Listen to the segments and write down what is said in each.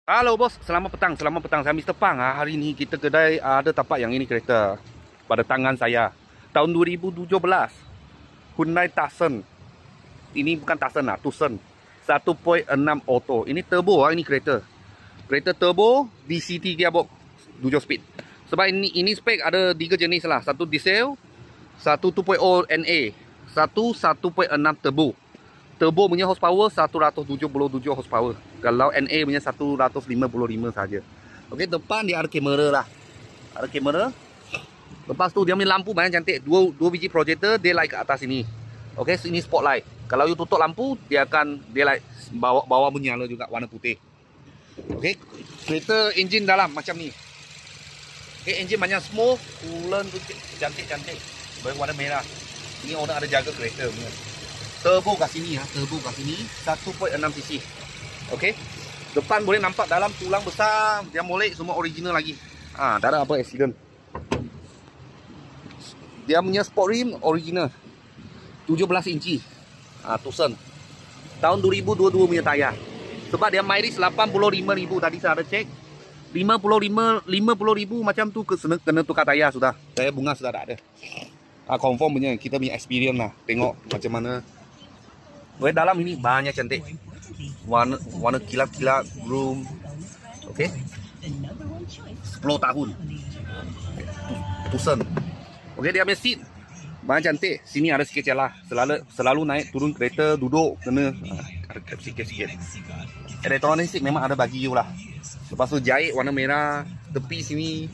Halo bos, selamat petang, selamat petang. Saya Mr. Pang. Hari ini kita kedai ada tapak yang ini kereta pada tangan saya. Tahun 2017. Hyundai Tucson. Ini bukan Tucson lah, Tucson. 1.6 auto. Ini turbo ini kereta. Kereta turbo DCT gearbox 7 speed. Sebab ini spek ada 3 jenis lah. Satu diesel, satu 2.0 NA, satu 1.6 turbo. Turbo punya horsepower 177 horsepower. Kalau NA punya 155 saja. Okey, depan dia ada kamera lah. Ada kamera. Lepas tu dia punya lampu banyak cantik. Dua biji projector dia light ke atas ini. Okey, sini spotlight. Kalau you tutup lampu, dia akan light bawah menyala juga warna putih. Okey, kereta enjin dalam macam ni. Okey, enjin banyak smoke, coolant tu cantik-cantik. Berwarna merah. Ini orang ada jaga kereta punya. Turbo kat sini ya, turbo kat sini 1.6 cc. Okey. Depan boleh nampak dalam tulang besar, dia molek semua original lagi. Tak ada apa accident. Dia punya sport rim original. 17 inci. Tucson. Tahun 2022 punya tayar. Sebab dia mileage 85,000 tadi saya ada cek. 50,000 macam tu kena tukar tayar sudah. Tayar bunga sudah tak ada. Confirm punya kita punya experience lah. Tengok macam mana. Dalam ini banyak cantik. Warna kilat-kilat, chrome. Okey. 10 tahun. Tucson. Okey, dia punya seat banyak cantik. Sini ada sikit celah. Selalu naik turun kereta duduk kena ada sikit-sikit. Elektronik memang ada bagi you lah. Lepas tu jahit warna merah tepi sini.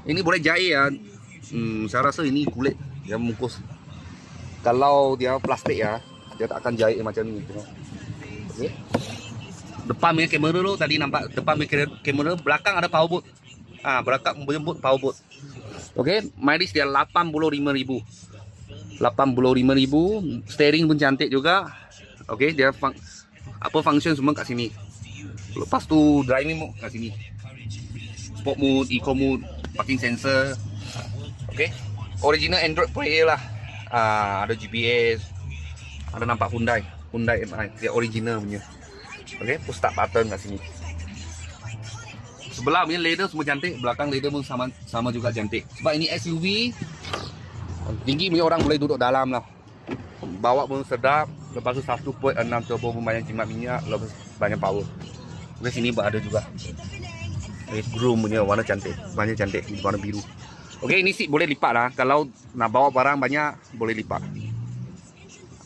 Ini boleh jahit ya. Saya rasa ini kulit dia membungkus. Kalau dia plastik ya, dia tak akan jahit macam ni. Okay. Depan punya kamera tu tadi nampak depan punya kamera, belakang ada power boot. Belakang menjemput power boot. Okey, mileage dia 85,000. 85,000, steering pun cantik juga. Okey, dia function semua kat sini. Lepas tu driving mode kat sini. Sport mode, eco mode, parking sensor. Okey. Original Android Play lah. Ada GPS. Ada nampak Hyundai MI, dia original punya. Okey, push start button kat sini. Sebelah punya leather semua cantik, belakang leather pun sama juga cantik. Sebab ini SUV, tinggi punya orang boleh duduk dalam lah. Bawa pun sedap. Lepas tu 1.6 turbo pun banyak jimat minyak, lepas banyak power. Okey, sini ada juga. Chrome punya warna cantik, banyak cantik, warna biru. Okey, ini seat boleh lipat lah. Kalau nak bawa barang banyak boleh lipat.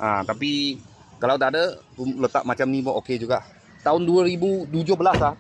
Tapi kalau tak ada letak macam ni pun okey juga. Tahun 2017 lah.